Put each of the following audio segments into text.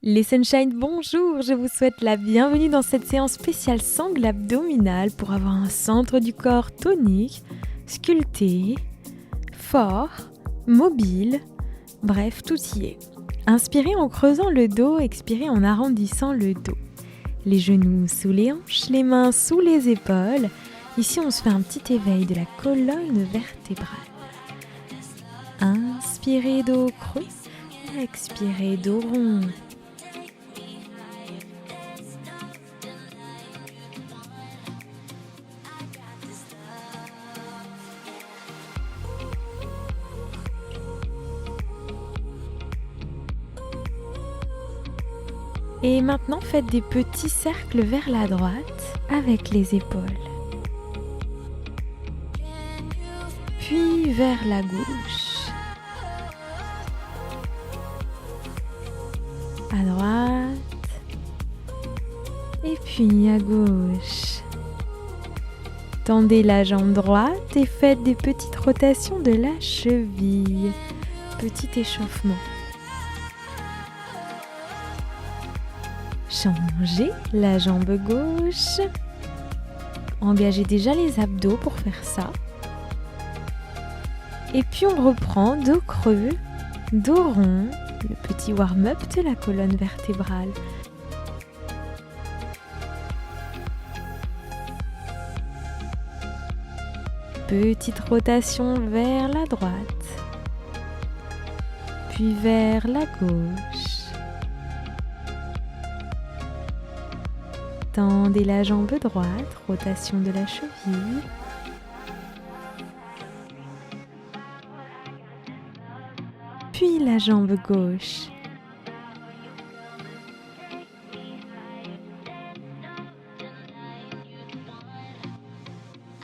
Les Sunshine, bonjour, je vous souhaite la bienvenue dans cette séance spéciale sangle abdominale pour avoir un centre du corps tonique, sculpté, fort, mobile, bref, tout y est. Inspirez en creusant le dos, expirez en arrondissant le dos. Les genoux sous les hanches, les mains sous les épaules. Ici, on se fait un petit éveil de la colonne vertébrale. Inspirez dos creux, expirez dos rond. Et maintenant, faites des petits cercles vers la droite avec les épaules. Puis vers la gauche. À droite. Et puis à gauche. Tendez la jambe droite et faites des petites rotations de la cheville. Petit échauffement. Changez la jambe gauche. Engagez déjà les abdos pour faire ça. Et puis on reprend dos creux, dos rond, le petit warm-up de la colonne vertébrale. Petite rotation vers la droite, puis vers la gauche. Tendez la jambe droite, rotation de la cheville. Puis la jambe gauche.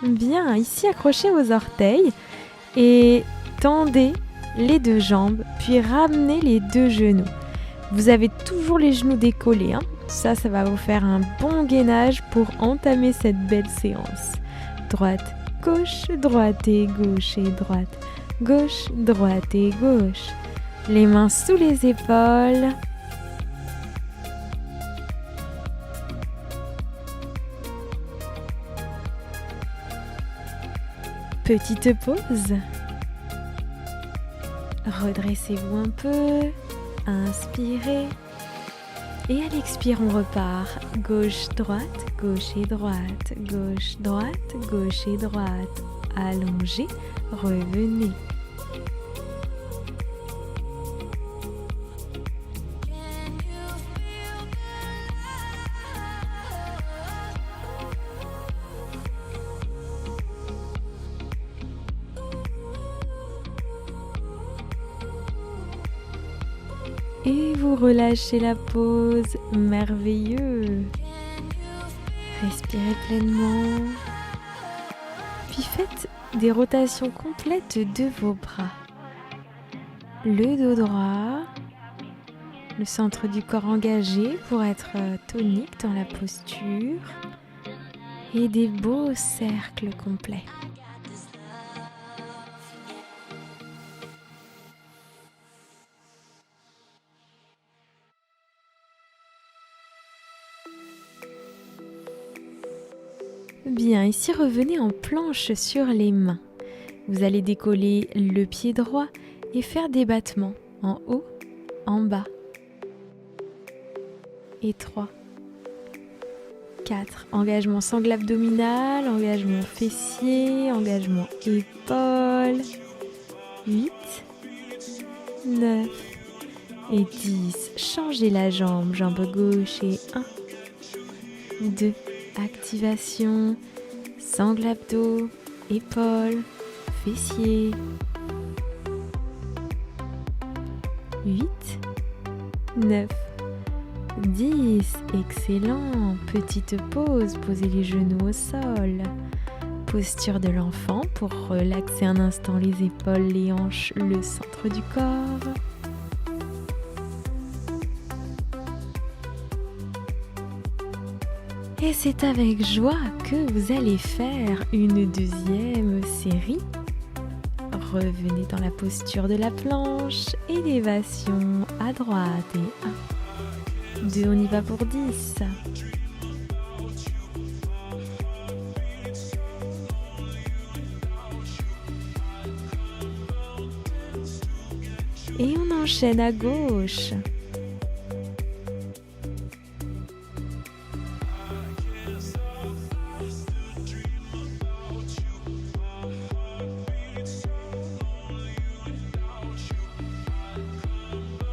Bien, ici accrochez vos orteils et tendez les deux jambes, puis ramenez les deux genoux. Vous avez toujours les genoux décollés, hein. Ça va vous faire un bon gainage pour entamer cette belle séance. Droite, droite et gauche et droite, droite et gauche. Les mains sous les épaules. Petite pause. Redressez-vous un peu. Inspirez. Et à l'expire, on repart. Gauche, droite et droite. Gauche, droite et droite. Allongez, revenez. Et vous relâchez la pause, merveilleux. Respirez pleinement. Puis faites des rotations complètes de vos bras. Le dos droit, le centre du corps engagé pour être tonique dans la posture. Et des beaux cercles complets. Bien, ici revenez en planche sur les mains. Vous allez décoller le pied droit et faire des battements en haut, en bas. Et 3, 4. Engagement sangle abdominal, engagement fessier, engagement épaule. 8, 9 et 10. Changez la jambe, jambe gauche et 1, 2. Activation, sangle abdos, épaules, fessiers. 8, 9, 10. Excellent. Petite pause, posez les genoux au sol. Posture de l'enfant pour relaxer un instant les épaules, les hanches, le centre du corps. Et c'est avec joie que vous allez faire une deuxième série. Revenez dans la posture de la planche, élévation à droite et 1, 2, on y va pour 10. Et on enchaîne à gauche.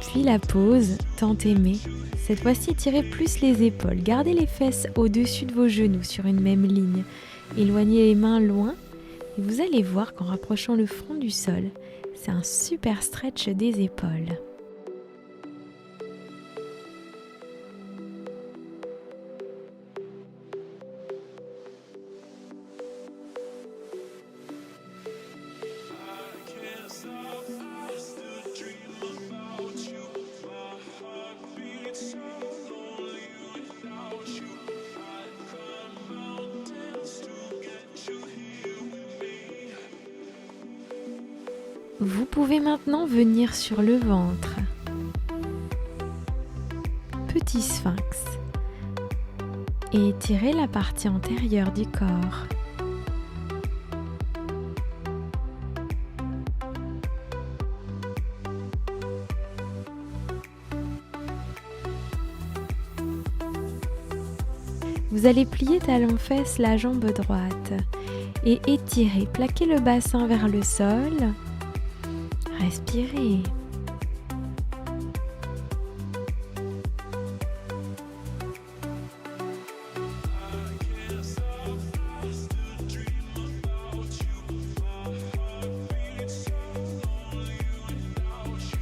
Puis la pause, tant aimée. Cette fois-ci, tirez plus les épaules. Gardez les fesses au-dessus de vos genoux sur une même ligne. Éloignez les mains loin et vous allez voir qu'en rapprochant le front du sol, c'est un super stretch des épaules. Vous pouvez maintenant venir sur le ventre. Petit sphinx. Et étirez la partie antérieure du corps. Vous allez plier talon-fesse la jambe droite et étirer, plaquez le bassin vers le sol. Respirez.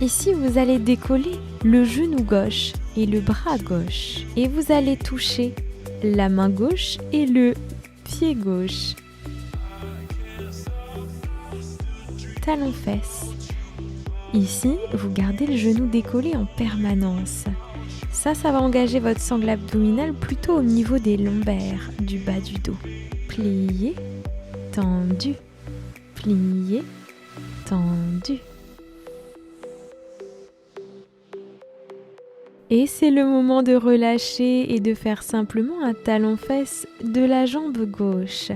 Ici, vous allez décoller le genou gauche et le bras gauche. Et vous allez toucher la main gauche et le pied gauche. Talon-fesse. Ici, vous gardez le genou décollé en permanence. Ça va engager votre sangle abdominale plutôt au niveau des lombaires, du bas du dos. Plié, tendu, plié, tendu. Et c'est le moment de relâcher et de faire simplement un talon-fesse de la jambe gauche.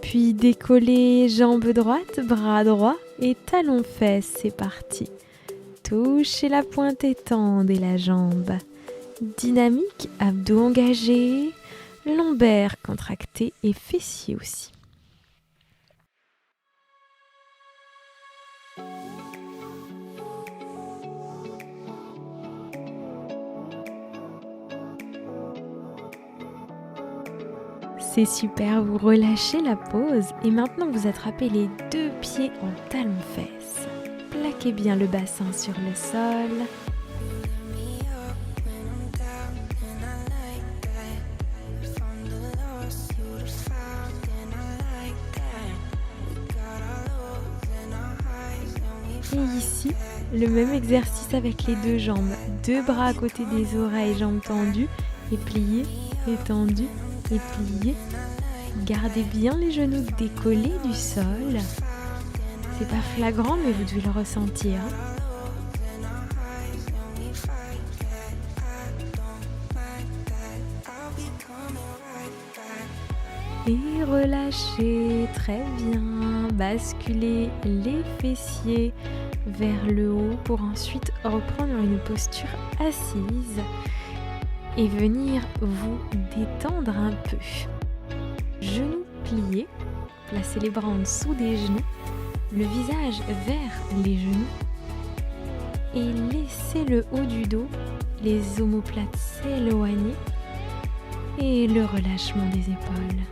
Puis décoller jambe droite, bras droit et talon-fesse, c'est parti. Touchez la pointe et tendez la jambe. Dynamique, abdos engagés, lombaires contractés et fessiers aussi. C'est super, vous relâchez la pause et maintenant vous attrapez les deux pieds en talon-fesse. Plaquez bien le bassin sur le sol. Et ici, le même exercice avec les deux jambes. Deux bras à côté des oreilles, jambes tendues et pliées, et tendues et pliées. Gardez bien les genoux décollés du sol. C'est pas flagrant, mais vous devez le ressentir. Et relâchez, très bien. Basculez les fessiers vers le haut pour ensuite reprendre une posture assise et venir vous détendre un peu. Genoux pliés, placez les bras en dessous des genoux, le visage vers les genoux et laissez le haut du dos, les omoplates s'éloigner et le relâchement des épaules.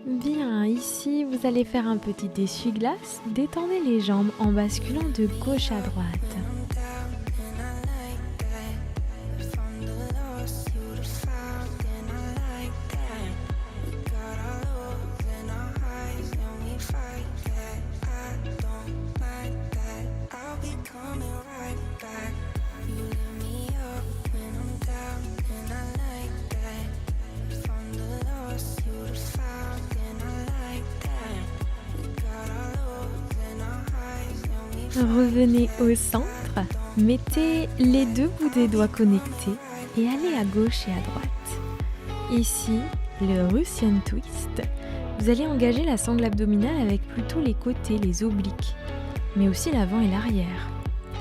Bien, ici vous allez faire un petit essuie-glace, détendez les jambes en basculant de gauche à droite. Revenez au centre, mettez les deux bouts des doigts connectés et allez à gauche et à droite. Ici, le Russian Twist. Vous allez engager la sangle abdominale avec plutôt les côtés, les obliques, mais aussi l'avant et l'arrière.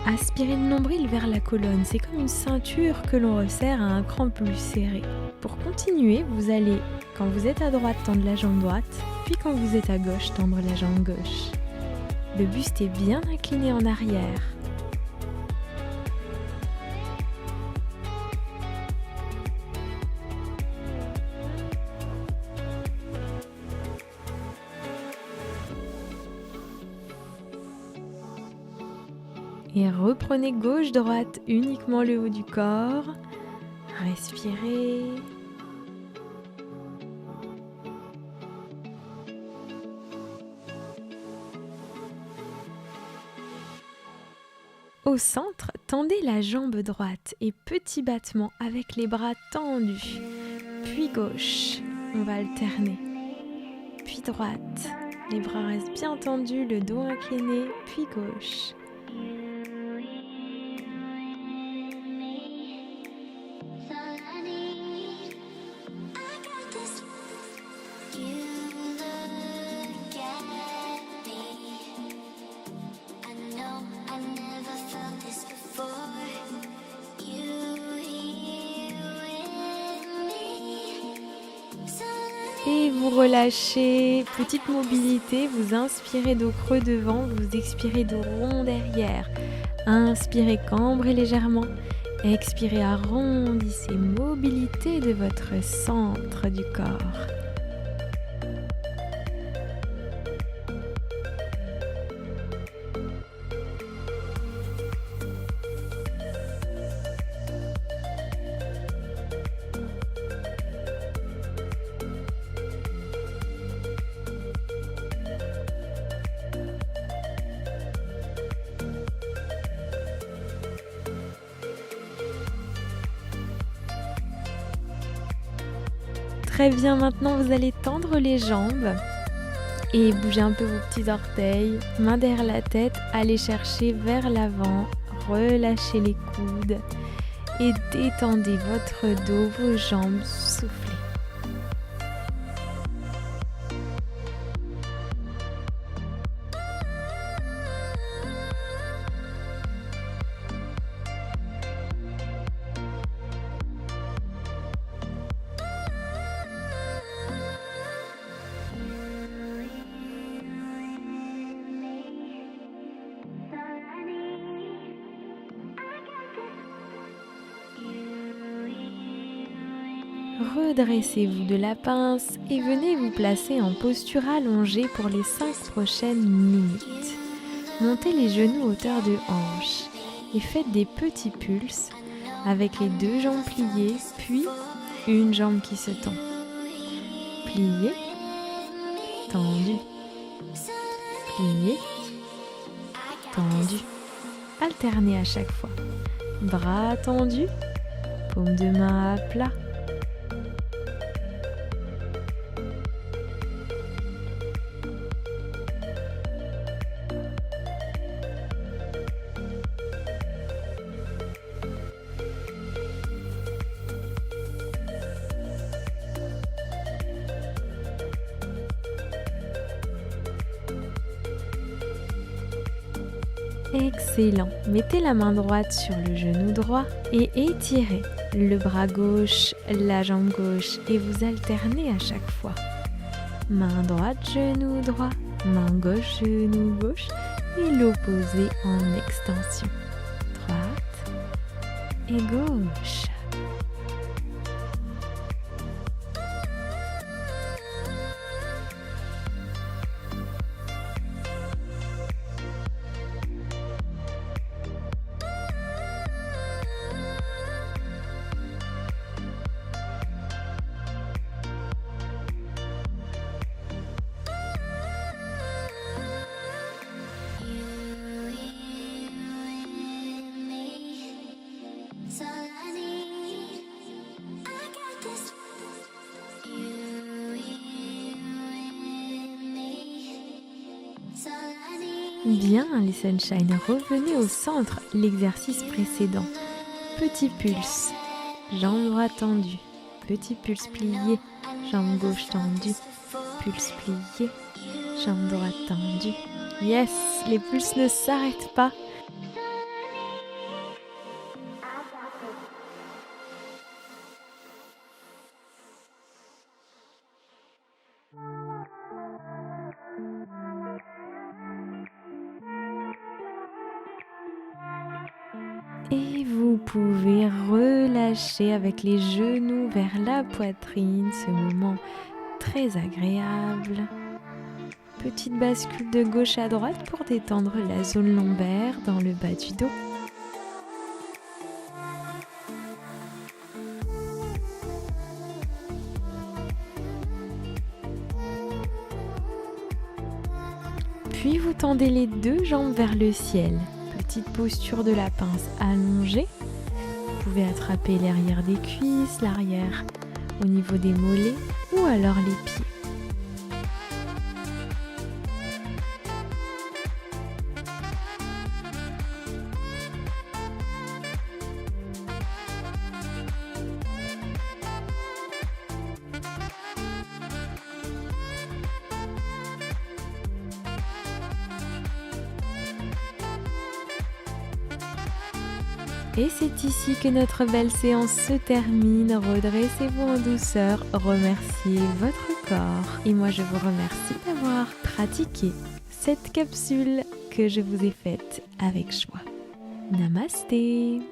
Aspirez le nombril vers la colonne, c'est comme une ceinture que l'on resserre à un cran plus serré. Pour continuer, vous allez, quand vous êtes à droite, tendre la jambe droite, puis quand vous êtes à gauche, tendre la jambe gauche. Le buste est bien incliné en arrière. Et reprenez gauche-droite, uniquement le haut du corps. Respirez. Au centre, tendez la jambe droite et petit battement avec les bras tendus. Puis gauche, on va alterner. Puis droite, les bras restent bien tendus, le dos incliné, puis gauche. Et vous relâchez, petite mobilité, vous inspirez dos creux devant, vous expirez dos rond derrière. Inspirez, cambrez légèrement, expirez, arrondissez, mobilité de votre centre du corps. Très bien, maintenant vous allez tendre les jambes et bouger un peu vos petits orteils, main derrière la tête, allez chercher vers l'avant, relâchez les coudes et détendez votre dos, vos jambes, soufflez. Redressez-vous de la pince et venez vous placer en posture allongée pour les 5 prochaines minutes. Montez les genoux hauteur de hanche et faites des petits pulses avec les 2 jambes pliées, puis une jambe qui se tend. Plié, tendu, plié, tendu. Alternez à chaque fois. Bras tendus, paume de main à plat. Excellent. Mettez la main droite sur le genou droit et étirez le bras gauche, la jambe gauche et vous alternez à chaque fois. Main droite, genou droit, main gauche, genou gauche et l'opposé en extension. Droite et gauche. Bien les Sunshine, revenez au centre, l'exercice précédent. Petit pulse, jambe droite tendue, petit pulse plié, jambe gauche tendue, pulse plié, jambe droite tendue. Yes, les pulses ne s'arrêtent pas. Et vous pouvez relâcher avec les genoux vers la poitrine, ce moment très agréable. Petite bascule de gauche à droite pour détendre la zone lombaire dans le bas du dos. Puis vous tendez les deux jambes vers le ciel. Petite posture de la pince allongée. Vous pouvez attraper l'arrière des cuisses, l'arrière au niveau des mollets ou alors les pieds. Et c'est ici que notre belle séance se termine. Redressez-vous en douceur, remerciez votre corps. Et moi, je vous remercie d'avoir pratiqué cette capsule que je vous ai faite avec joie. Namasté!